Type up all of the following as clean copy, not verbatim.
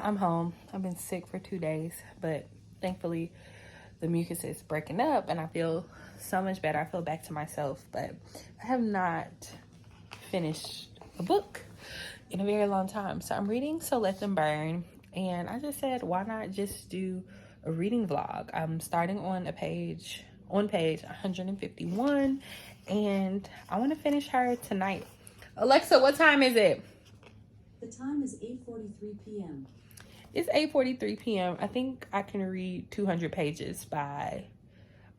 I'm home. I've been sick for 2 days, but thankfully the mucus is breaking up and I feel so much better. I feel back to myself, but I have not finished a book in a very long time. So I'm reading So Let Them Burn, and I just said, why not just do a reading vlog? I'm starting on page 151, and I want to finish her tonight. Alexa, what time is it? The time is 8:43 p.m. It's 8:43 p.m. I think I can read 200 pages by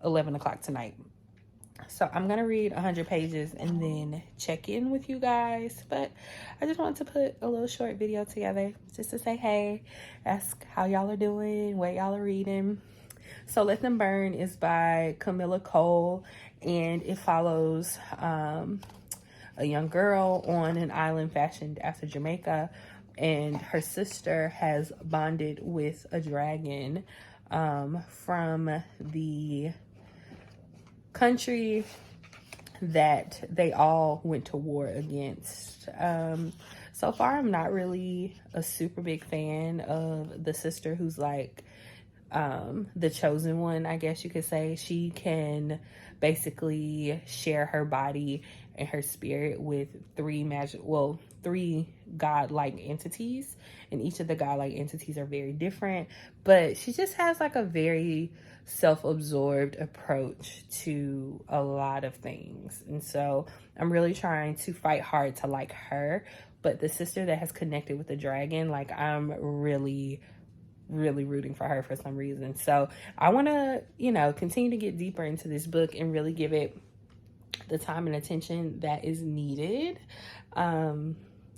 11 o'clock tonight. So I'm going to read 100 pages and then check in with you guys. But I just wanted to put a little short video together just to say hey, ask how y'all are doing, what y'all are reading. So Let Them Burn is by Kamilah Cole, and it follows a young girl on an island fashioned after Jamaica, and her sister has bonded with a dragon from the country that they all went to war against. So far, I'm not really a super big fan of the sister who's like the chosen one, I guess you could say. She can basically share her body and her spirit with three godlike entities, and each of the godlike entities are very different, but she just has like a very self-absorbed approach to a lot of things. And so I'm really trying to fight hard to like her, but the sister that has connected with the dragon, like, I'm really rooting for her for some reason. So I want to, continue to get deeper into this book and really give it the time and attention that is needed.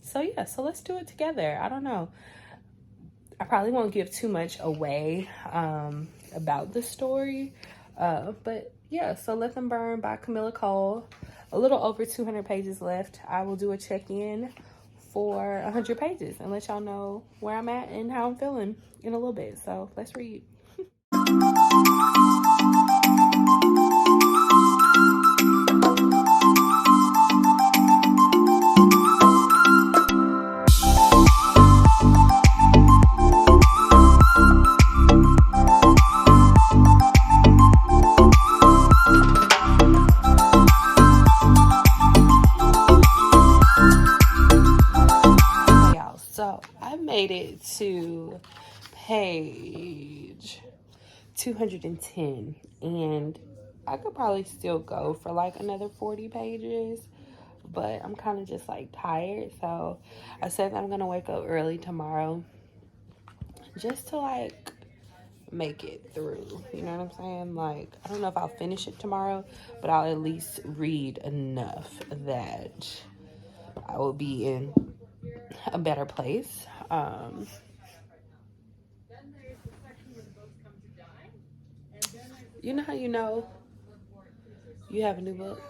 So yeah, so let's do it together. I don't know, I probably won't give too much away about the story, but yeah, So Let Them Burn by Kamilah Cole. A little over 200 pages left. I will do a check-in for 100 pages and let y'all know where I'm at and how I'm feeling in a little bit. So let's read. So I made it to page 210, and I could probably still go for like another 40 pages, but I'm kind of just like tired. So I said that I'm gonna wake up early tomorrow just to like make it through, you know what I'm saying? Like, I don't know if I'll finish it tomorrow, but I'll at least read enough that I will be in a better place. You know how you have a new book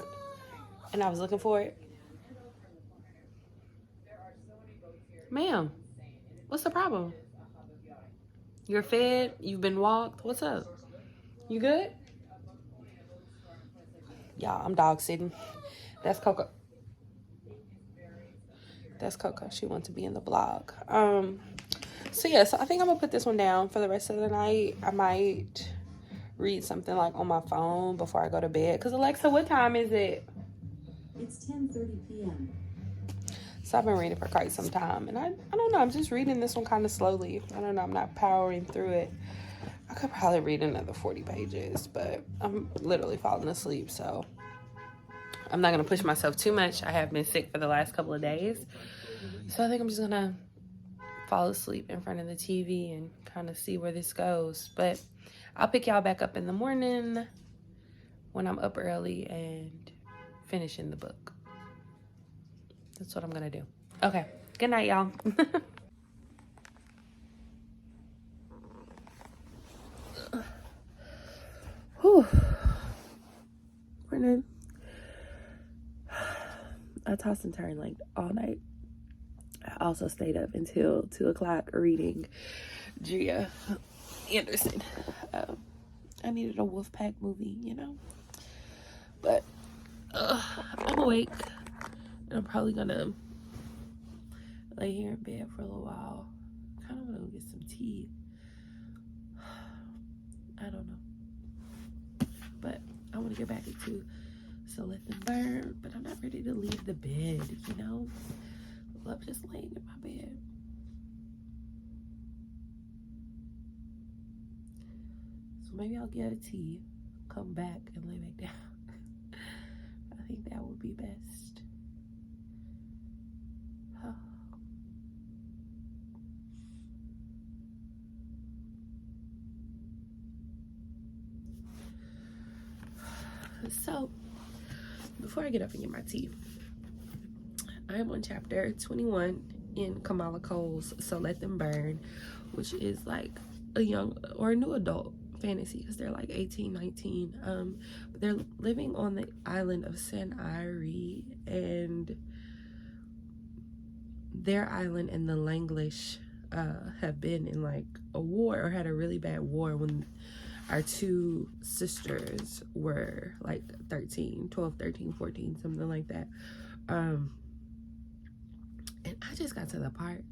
and I was looking for it? Ma'am, what's the problem? You're fed? You've been walked? What's up? You good? Y'all, I'm dog sitting. That's Coco. That's Coco. She wants to be in the vlog. So yeah, so I think I'm gonna put this one down for the rest of the night. I might read something like on my phone before I go to bed. Cause Alexa, what time is it? It's 10:30 p.m. So I've been reading for quite some time, and I don't know, I'm just reading this one kind of slowly. I don't know, I'm not powering through it. I could probably read another 40 pages, but I'm literally falling asleep, so I'm not gonna push myself too much. I have been sick for the last couple of days, so I think I'm just gonna fall asleep in front of the TV and kind of see where this goes. But I'll pick y'all back up in the morning when I'm up early and finishing the book. That's what I'm gonna do. Okay, good night, y'all. Whew. Morning. I tossed and turned like all night. I also stayed up until 2 o'clock reading Gia Anderson. I needed a Wolfpack movie, but I'm awake, and I'm probably gonna lay here in bed for a little while. I kind of want to get tea. I don't know. But I want to get back into So Let Them Burn. But I'm not ready to leave the bed, you know? I love just laying in my bed. So maybe I'll get a tea, come back, and lay back down. I think that would be best. So, before I get up and get my tea, I am on chapter 21 in Kamilah Cole's So Let Them Burn, which is like a young or a new adult fantasy because they're like 18, 19. But they're living on the island of Sanari, and their island and the Langlish have been in like a war, or had a really bad war when our two sisters were like 12, 13, 14, something like that. And I just got to the part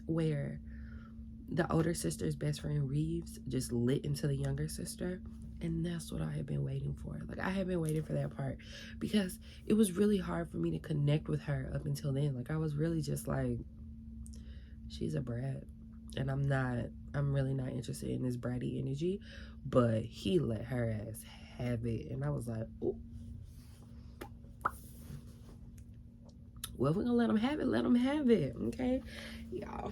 where the older sister's best friend Reeves just lit into the younger sister, and that's what I had been waiting for. Like, I had been waiting for that part because it was really hard for me to connect with her up until then. Like, I was really just like, she's a brat, and I'm really not interested in this bratty energy. But he let her ass have it, and I was like, oh, well, if we're gonna let him have it, let him have it, okay? Y'all,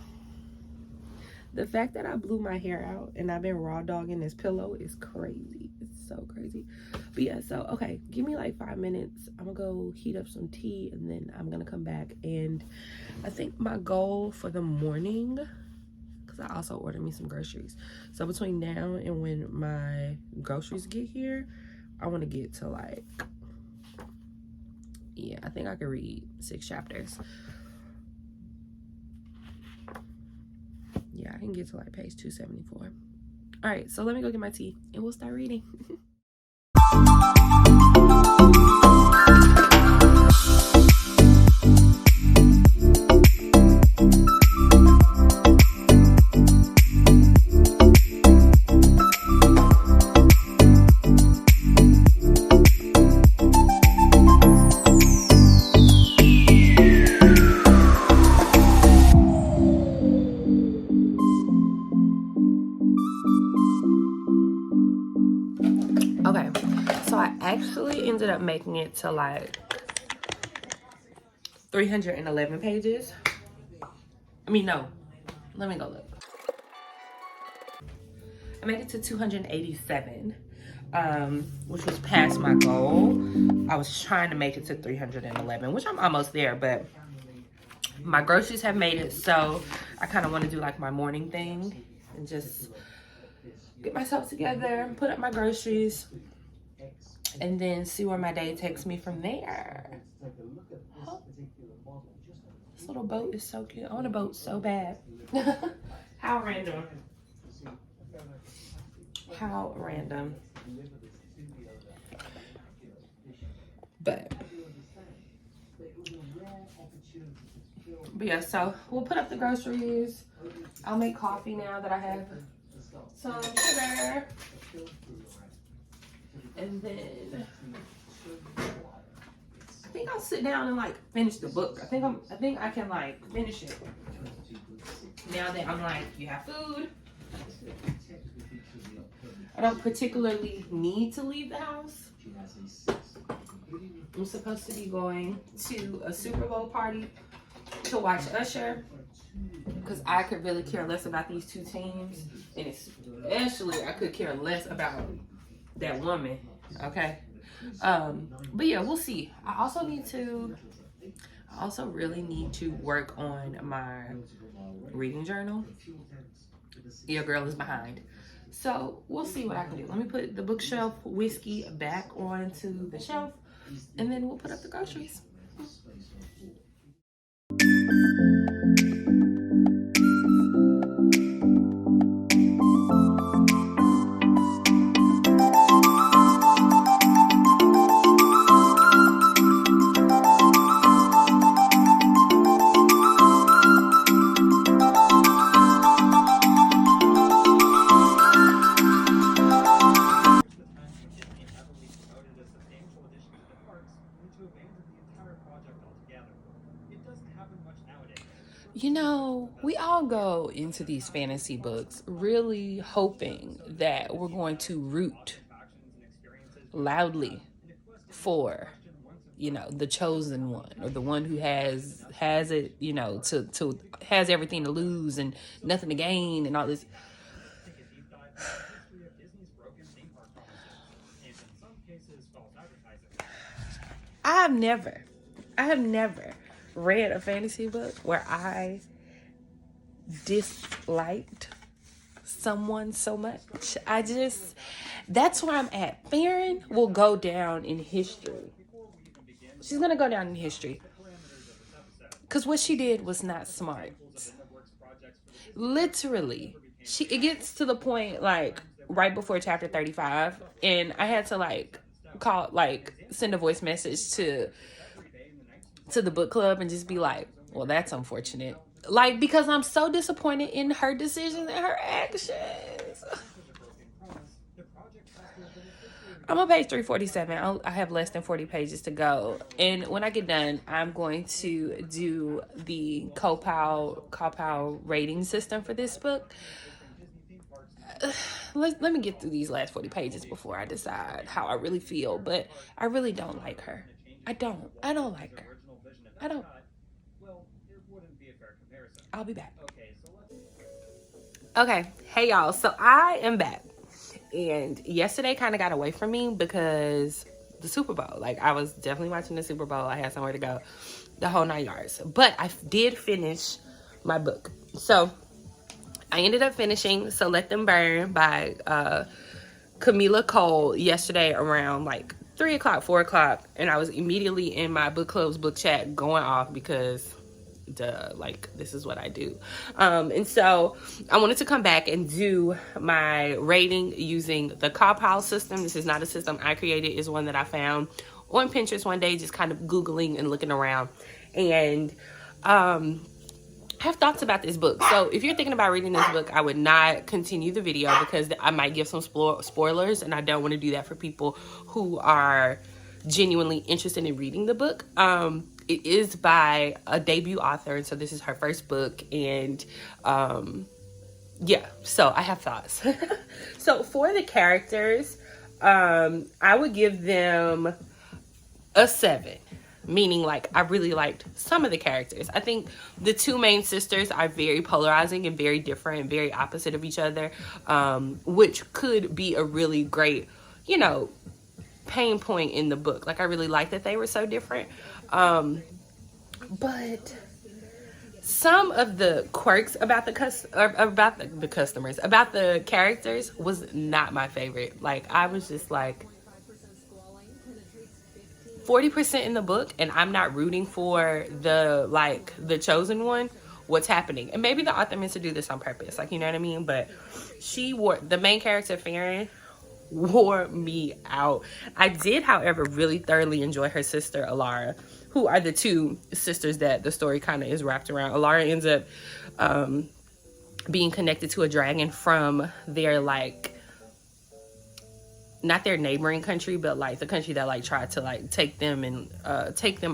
the fact that I blew my hair out and I've been raw dogging this pillow is crazy. It's so crazy. But yeah, so okay, give me like 5 minutes. I'm gonna go heat up some tea, and then I'm gonna come back. And I think my goal for the morning, I also ordered me some groceries, so between now and when my groceries get here, I want to get to like, yeah, I think I could read 6 chapters. Yeah, I can get to like page 274. All right, so let me go get my tea and we'll start reading. Okay, so I actually ended up making it to like 311 pages. I mean, no, let me go look. I made it to 287, which was past my goal. I was trying to make it to 311, which I'm almost there, but my groceries have made it, so I kind of want to do like my morning thing and just get myself together, put up my groceries, and then see where my day takes me from there. Oh, this little boat is so cute. I want a boat so bad. How random. How random. But yeah, so we'll put up the groceries. I'll make coffee now that I have some sugar. And then I think I'll sit down and like finish the book. I think I can like finish it. Now that I'm like, you have food. I don't particularly need to leave the house. I'm supposed to be going to a Super Bowl party to watch Usher, because I could really care less about these two teams, and especially I could care less about that woman. Okay, but yeah, we'll see. I also really need to work on my reading journal. Your girl is behind, so we'll see what I can do. Let me put the bookshelf whiskey back onto the shelf, and then we'll put up the groceries. we all go into these fantasy books really hoping that we're going to root loudly for, you know, the chosen one, or the one who has it, you know, to has everything to lose and nothing to gain and all this. I have never read a fantasy book where I disliked someone so much. That's where I'm at. Farron will go down in history. She's gonna go down in history because what she did was not smart. Literally, it gets to the point like right before chapter 35, and I had to send a voice message to the book club and just be like, well, that's unfortunate. Like, because I'm so disappointed in her decisions and her actions. I'm on page 347. I have less than 40 pages to go. And when I get done, I'm going to do the CAWPILE rating system for this book. Let me get through these last 40 pages before I decide how I really feel. But I really don't like her. I don't like her. I don't. I'll be back. Okay. Hey, y'all. So I am back. And yesterday kind of got away from me because the Super Bowl. Like, I was definitely watching the Super Bowl. I had somewhere to go, the whole 9 yards. But I did finish my book. So I ended up finishing So Let Them Burn by Kamilah Cole yesterday around like 3 o'clock, 4 o'clock. And I was immediately in my book club's book chat going off because like, this is what I do. And so I wanted to come back and do my rating using the CAWPILE system. This is not a system I created. It's one that I found on Pinterest one day, just kind of Googling and looking around. And I have thoughts about this book. So if you're thinking about reading this book, I would not continue the video because I might give some spoilers, and I don't want to do that for people who are genuinely interested in reading the book. It is by a debut author, and so this is her first book, and yeah, so I have thoughts. So for the characters, I would give them a 7, meaning like I really liked some of the characters. I think the two main sisters are very polarizing and very different and very opposite of each other, which could be a really great, you know, pain point in the book. Like, I really like that they were so different. But some of the quirks about the characters was not my favorite. Like, I was just like 40% in the book, and I'm not rooting for the chosen one. What's happening? And maybe the author meant to do this on purpose, like, you know what I mean? But the main character, Farron, wore me out. I did, however, really thoroughly enjoy her sister, Alara, who are the two sisters that the story kind of is wrapped around. Alara ends up being connected to a dragon from their, like, not their neighboring country, but like the country that like tried to like take them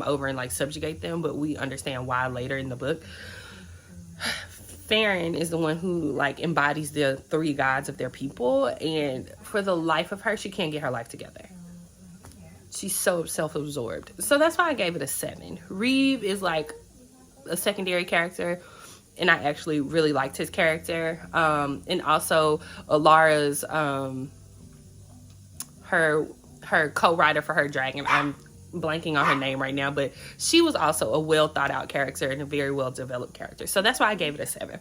over and like subjugate them. But we understand why later in the book. Farron is the one who like embodies the 3 gods of their people, and for the life of her, she can't get her life together. She's so self-absorbed. So that's why I gave it a 7. Reeve is like a secondary character, and I actually really liked his character. And also Alara's her co-writer for her dragon. I'm blanking on her name right now, but she was also a well thought out character and a very well developed character. So that's why I gave it a 7.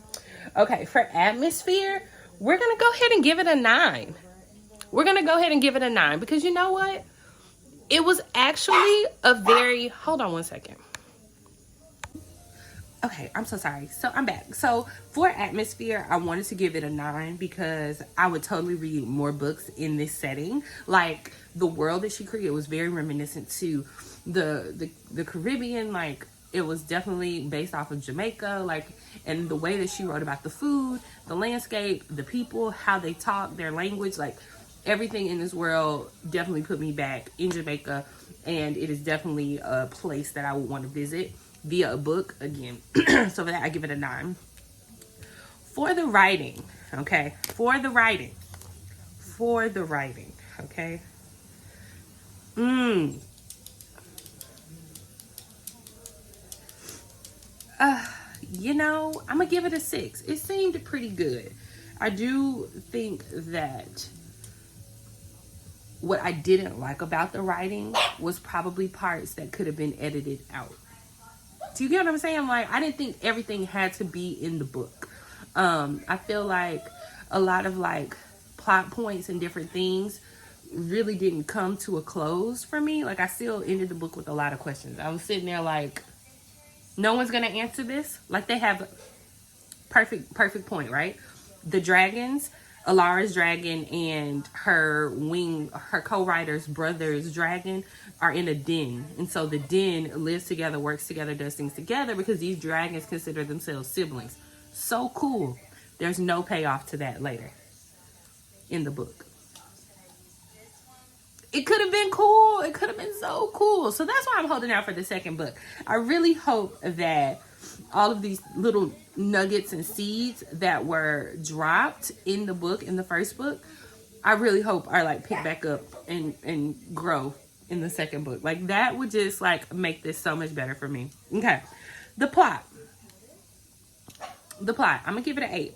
Okay, for atmosphere, we're gonna go ahead and give it a 9. We're gonna go ahead and give it a 9 because you know what? It was actually a very, hold on one second. Okay, I'm so sorry. So I'm back. So for atmosphere, I wanted to give it a 9 because I would totally read more books in this setting. Like, the world that she created was very reminiscent to the Caribbean. Like, it was definitely based off of Jamaica. Like, and the way that she wrote about the food, the landscape, the people, how they talk, their language, like everything in this world definitely put me back in Jamaica. And it is definitely a place that I would want to visit via a book again. So for that, I give it a 9. For the writing, okay? For the writing, okay? You know, I'm gonna give it a 6. It seemed pretty good. I do think that what I didn't like about the writing was probably parts that could have been edited out. Do you get what I'm saying? Like, I didn't think everything had to be in the book. I feel like a lot of like plot points and different things really didn't come to a close for me. Like, I still ended the book with a lot of questions. I was sitting there like, no one's gonna answer this. Like, they have perfect point, right? The dragons, Alara's dragon and her co-writer's brother's dragon are in a den. And so the den lives together, works together, does things together because these dragons consider themselves siblings. So cool. There's no payoff to that later in the book. It could have been cool. It could have been so cool. So that's why I'm holding out for the second book. I really hope that all of these little nuggets and seeds that were dropped in the book, in the first book, I really hope are like picked back up and grow in the second book. Like, that would just like make this so much better for me. Okay. The plot. I'm gonna give it an 8.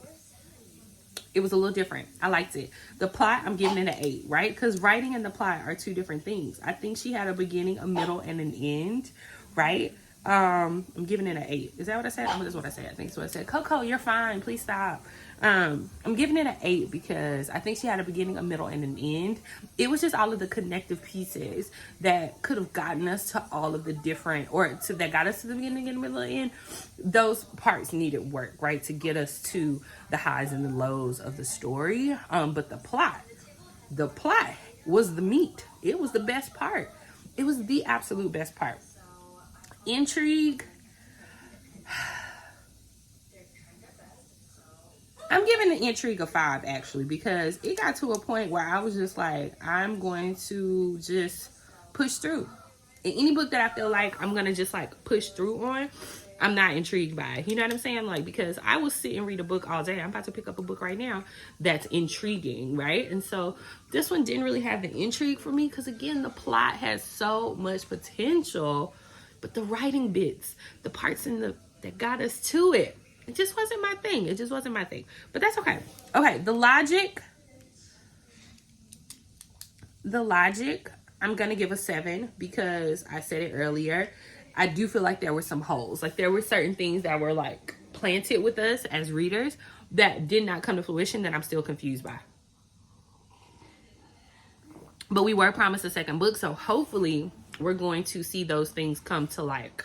It was a little different. I liked it. The plot, I'm giving it an 8, right? Because writing and the plot are two different things. I think she had a beginning, a middle, and an end, right? I'm giving it an 8. Is that what I said? Oh, that's what I said. I think that's what I said. Coco, you're fine. Please stop. I'm giving it an 8 because I think she had a beginning, a middle, and an end. It was just all of the connective pieces that could have gotten us to all of the different, that got us to the beginning, and the middle, and end. Those parts needed work, right, to get us to the highs and the lows of the story. But the plot was the meat. It was the best part. It was the absolute best part. Intrigue. I'm giving the intrigue a 5 actually, because it got to a point where I was just like, I'm going to just push through. In any book that I feel like I'm gonna just like push through on, I'm not intrigued by it. You know what I'm saying? Like, because I will sit and read a book all day. I'm about to pick up a book right now that's intriguing, right? And so this one didn't really have the intrigue for me because, again, the plot has so much potential, but the writing bits, the parts that got us to it, it just wasn't my thing. It just wasn't my thing. But that's okay. Okay, the logic, I'm going to give a 7 because I said it earlier. I do feel like there were some holes. Like, there were certain things that were like planted with us as readers that did not come to fruition that I'm still confused by. But we were promised a second book, so hopefully we're going to see those things come to like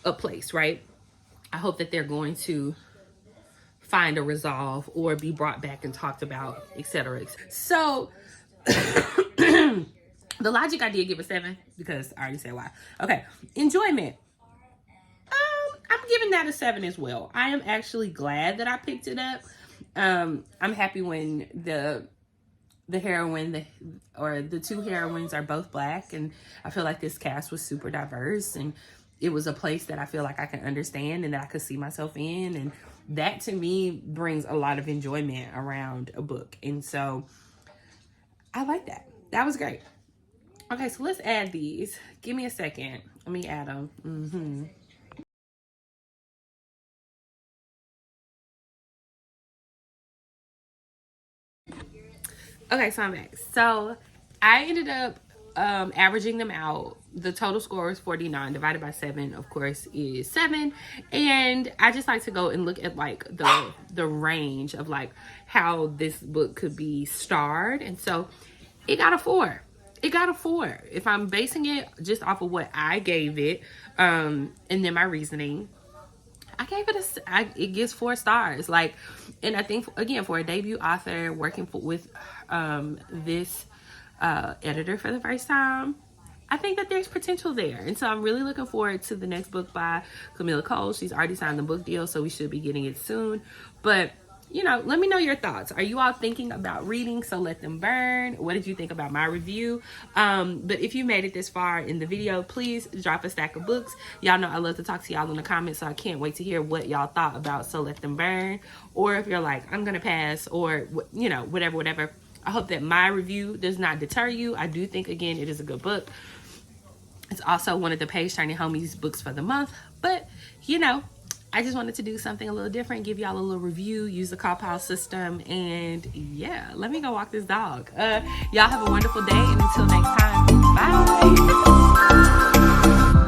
a place, right? I hope that they're going to find a resolve or be brought back and talked about, etc. So the logic, I did give a 7 because I already said why. Okay, enjoyment. I'm giving that a 7 as well. I am actually glad that I picked it up. I'm happy when the heroine, the two heroines are both Black, and I feel like this cast was super diverse, and it was a place that I feel like I can understand and that I could see myself in, and that to me brings a lot of enjoyment around a book. And so I like that. That was great. Okay, so let's add these. Give me a second. Let me add them. Okay, so I'm back. So I ended up averaging them out. The total score is 49 divided by 7, of course, is 7. And I just like to go and look at like the range of like how this book could be starred. And so it got a 4. It got a 4. If I'm basing it just off of what I gave it, and then my reasoning, I gave it it gives 4 stars. Like, and I think, again, for a debut author working with this editor for the first time, I think that there's potential there. And so I'm really looking forward to the next book by Kamilah Cole. She's already signed the book deal, so we should be getting it soon. But let me know your thoughts. Are you all thinking about reading So Let Them Burn? What did you think about my review? But if you made it this far in the video, please drop a stack of books. Y'all know I love to talk to y'all in the comments, so I can't wait to hear what y'all thought about So Let Them Burn. Or if you're like, I'm gonna pass, or whatever. I hope that my review does not deter you. I do think, again, it is a good book. It's also one of the Page Turning Homies books for the month. But, I just wanted to do something a little different, give y'all a little review, use the CAWPILE system, and yeah, let me go walk this dog. Y'all have a wonderful day, and until next time, bye.